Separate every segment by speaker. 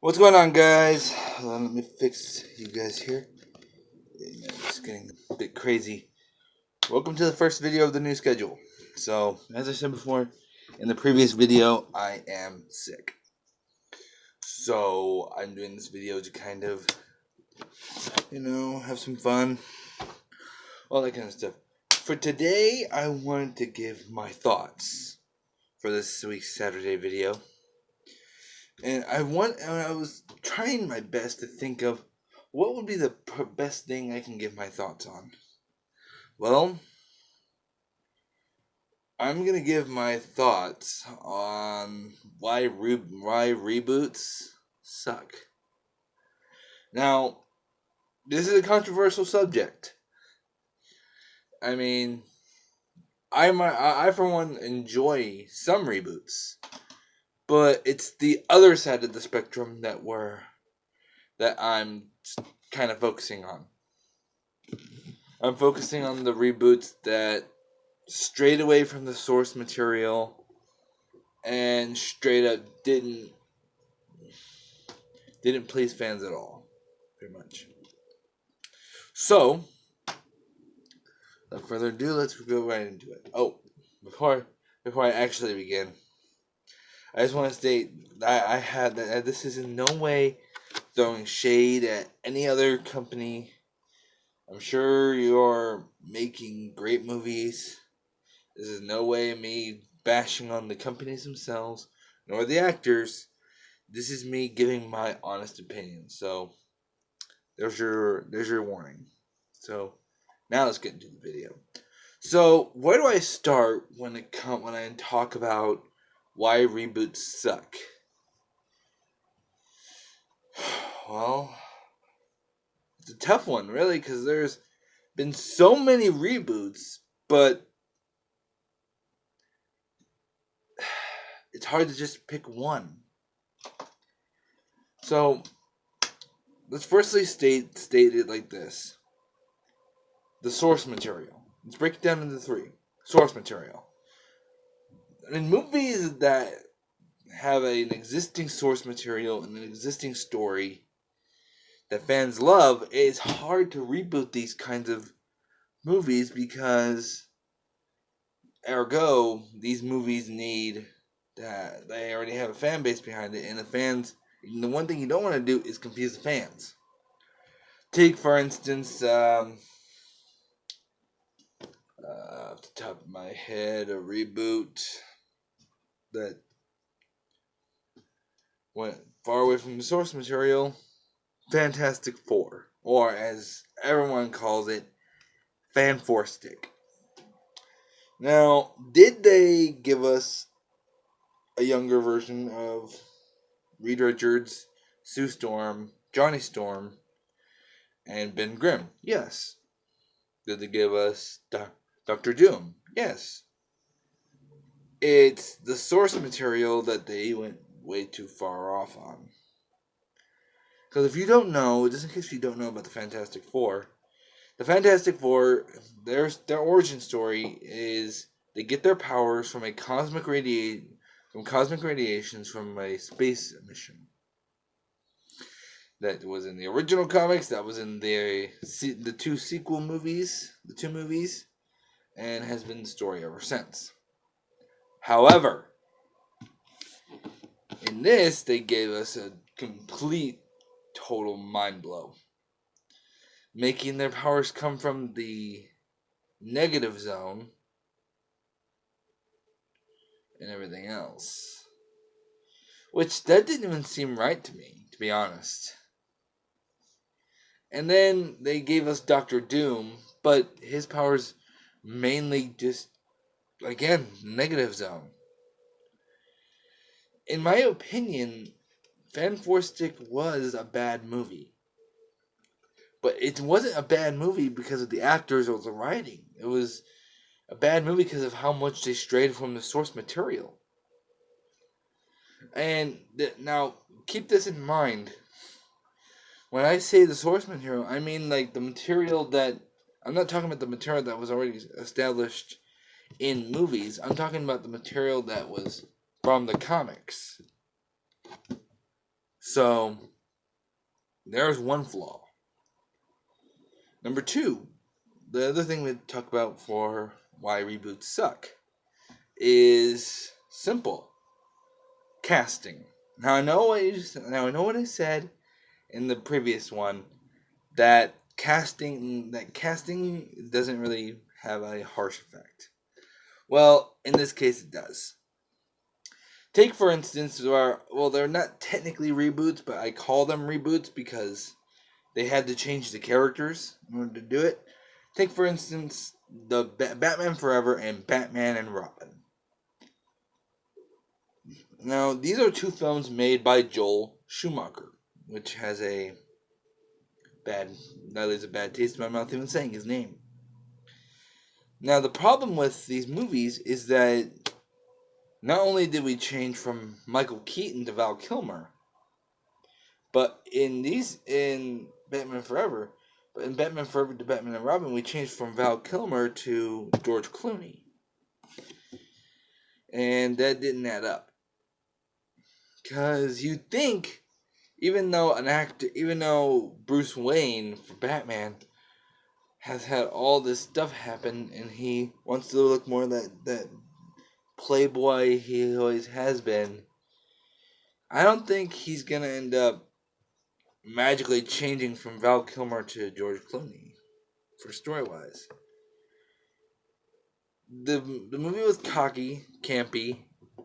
Speaker 1: What's going on, guys? Hold on, let me fix you guys here. It's getting a bit crazy. Welcome to the first video of the new schedule. So, as I said before, in the previous video, I am sick. So, I'm doing this video to kind of, have some fun. All that kind of stuff. For today, I wanted to give my thoughts for this week's Saturday video. And I was trying my best to think of what would be the best thing I can give my thoughts on. Well, I'm gonna give my thoughts on why reboots suck. Now, this is a controversial subject. I mean, I for one enjoy some reboots, but it's the other side of the spectrum that I'm kind of focusing on. I'm focusing on the reboots that strayed away from the source material and straight up didn't please fans at all, pretty much. So, without further ado, let's go right into it. Oh, before I actually begin, I just want to state that this is in no way throwing shade at any other company. I'm sure you're making great movies. This is no way me bashing on the companies themselves, nor the actors. This is me giving my honest opinion. So, there's your warning. So, now let's get into the video. So, where do I start when I talk about why reboots suck? Well, it's a tough one, really, because there's been so many reboots, but it's hard to just pick one. So, let's firstly state it like this. The source material. Let's break it down into three. Source material. In movies that have an existing source material and an existing story that fans love, it's hard to reboot these kinds of movies because, ergo, these movies need that they already have a fan base behind it, and the one thing you don't want to do is confuse the fans. Take, for instance, off the top of my head, a reboot that went far away from the source material, Fantastic Four, or as everyone calls it, Fan-4-Stick. Now, did they give us a younger version of Reed Richards, Sue Storm, Johnny Storm, and Ben Grimm? Yes. Did they give us Dr. Doom? Yes. It's the source material that they went way too far off on. Because if you don't know, just in case you don't know about the Fantastic Four, their origin story is they get their powers from cosmic radiations from a space mission. That was in the original comics. That was in the two movies, and has been the story ever since. However, in this, they gave us a complete, total mind blow, making their powers come from the negative zone and everything else. Which, that didn't even seem right to me, to be honest. And then they gave us Dr. Doom, but his powers mainly just, again, negative zone. In my opinion, Fan-4-Stick was a bad movie. But it wasn't a bad movie because of the actors or the writing. It was a bad movie because of how much they strayed from the source material. And now, keep this in mind. When I say the source material, I mean like the material that... I'm not talking about the material that was already established in movies. I'm talking about the material that was from the comics. So, there's one flaw. Number two, the other thing we talk about for why reboots suck is simple casting. Now I know what I said in the previous one that casting doesn't really have a harsh effect. Well, in this case, it does. Take for instance, they're not technically reboots, but I call them reboots because they had to change the characters in order to do it. Take for instance the Batman Forever and Batman and Robin. Now, these are two films made by Joel Schumacher, which has a bad taste in my mouth even saying his name. Now, the problem with these movies is that not only did we change from Michael Keaton to Val Kilmer, but in Batman Forever to Batman and Robin, we changed from Val Kilmer to George Clooney. And that didn't add up. Because you think, even though Bruce Wayne for Batman has had all this stuff happen and he wants to look more that playboy he always has been, I don't think he's going to end up magically changing from Val Kilmer to George Clooney for story-wise. The movie was cocky, campy,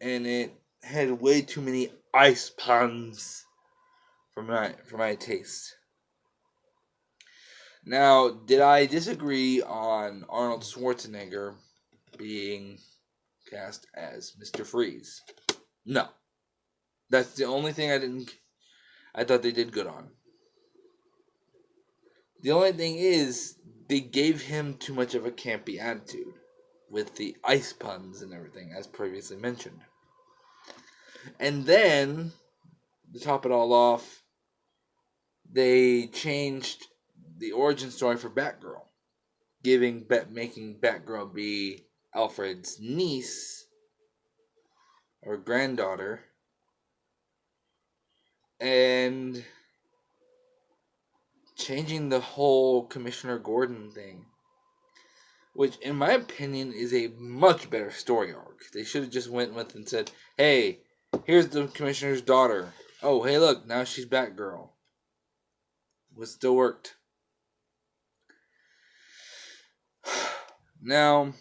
Speaker 1: and it had way too many ice puns for my taste. Now, did I disagree on Arnold Schwarzenegger being cast as Mr. Freeze? No. That's the only thing I thought they did good on. The only thing is, they gave him too much of a campy attitude with the ice puns and everything, as previously mentioned. And then, to top it all off, they changed the origin story for Batgirl, making Batgirl be Alfred's niece or granddaughter, and changing the whole Commissioner Gordon thing, which in my opinion is a much better story arc. They should have just went with and said, hey, here's the Commissioner's daughter. Oh, hey, look, now she's Batgirl. It still worked. Now,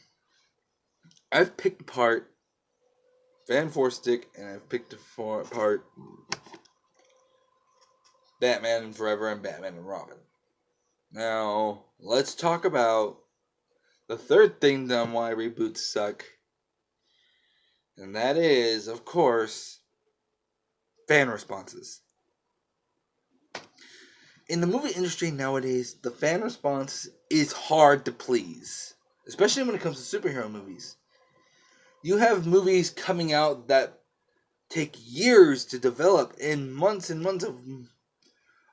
Speaker 1: I've picked apart Van Forstick and I've picked apart Batman Forever and Batman and Robin. Now, let's talk about the third thing on why reboots suck. And that is, of course, fan responses. In the movie industry nowadays, the fan response is hard to please. Especially when it comes to superhero movies. You have movies coming out that take years to develop and months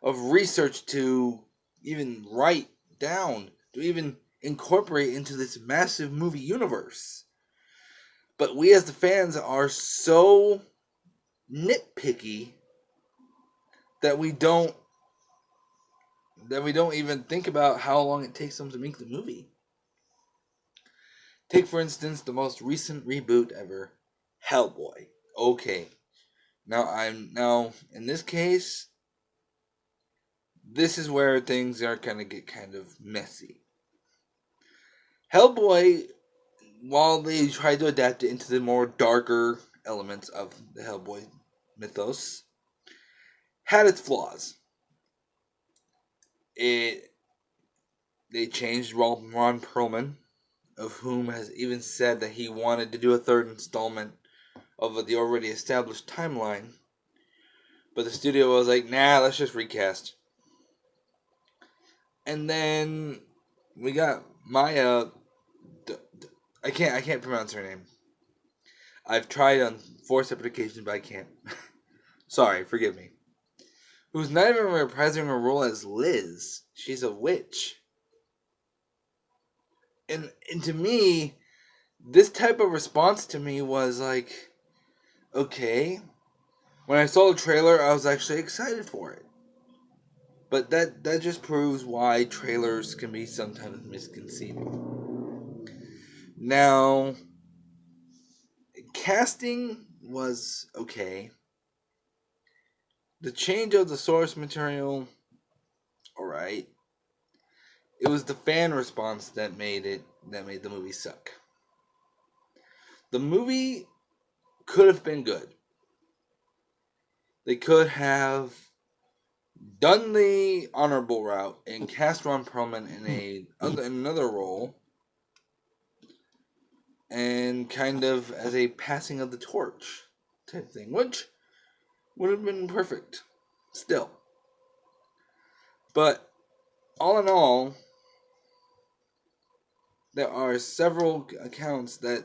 Speaker 1: of research to even write down, to even incorporate into this massive movie universe. But we as the fans are so nitpicky that we don't even think about how long it takes them to make the movie. Take, for instance, the most recent reboot ever, Hellboy. Okay. Now, in this case, this is where things are going to get kind of messy. Hellboy, while they tried to adapt it into the more darker elements of the Hellboy mythos, had its flaws. They changed Ron Perlman, of whom has even said that he wanted to do a third installment of the already established timeline. But the studio was like, nah, let's just recast. And then we got Maya. I can't pronounce her name. I've tried on 4 separate occasions, but I can't. Sorry, forgive me. Who's not even reprising her role as Liz. She's a witch. And to me, this type of response to me was like, okay, when I saw the trailer, I was actually excited for it. But that just proves why trailers can be sometimes misconceived. Now, casting was okay. The change of the source material, alright. It was the fan response that made the movie suck. The movie could have been good. They could have done the honorable route and cast Ron Perlman in another role, and kind of as a passing of the torch type thing, which would have been perfect still. But all in all, there are several accounts that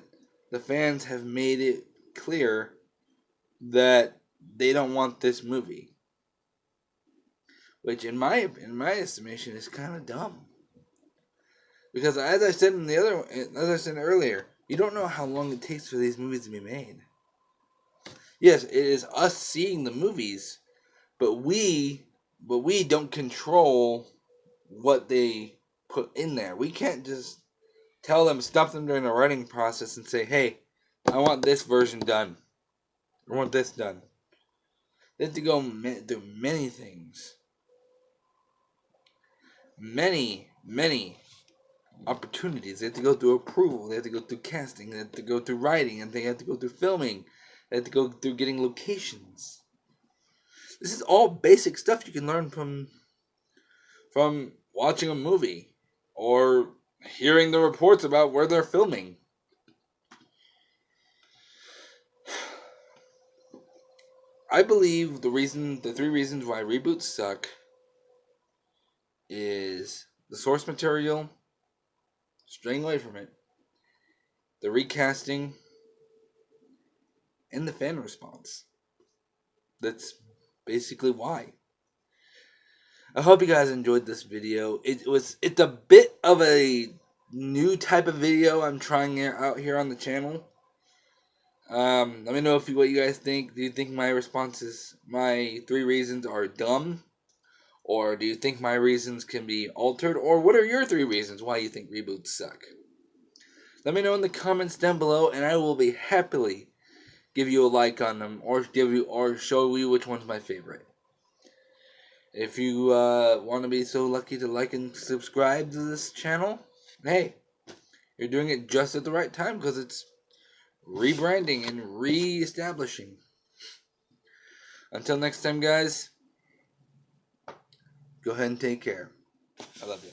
Speaker 1: the fans have made it clear that they don't want this movie, which in my estimation is kind of dumb. Because as I said earlier, you don't know how long it takes for these movies to be made. Yes, it is us seeing the movies, but we don't control what they put in there. We can't just stop them during the writing process and say, hey, I want this version done. I want this done. They have to go through many things. Many opportunities. They have to go through approval. They have to go through casting. They have to go through writing. And they have to go through filming. They have to go through getting locations. This is all basic stuff you can learn from watching a movie or hearing the reports about where they're filming. I believe the 3 reasons why reboots suck is the source material, straying away from it, the recasting, and the fan response. That's basically why. I hope you guys enjoyed this video. It's a bit of a new type of video I'm trying out here on the channel. Let me know what you guys think. Do you think my 3 reasons are dumb? Or do you think my reasons can be altered? Or what are your 3 reasons why you think reboots suck? Let me know in the comments down below, and I will be happily give you a like on them, or show you which one's my favorite. If you want to be so lucky to like and subscribe to this channel, hey, you're doing it just at the right time, because it's rebranding and re-establishing. Until next time, guys, go ahead and take care. I love you.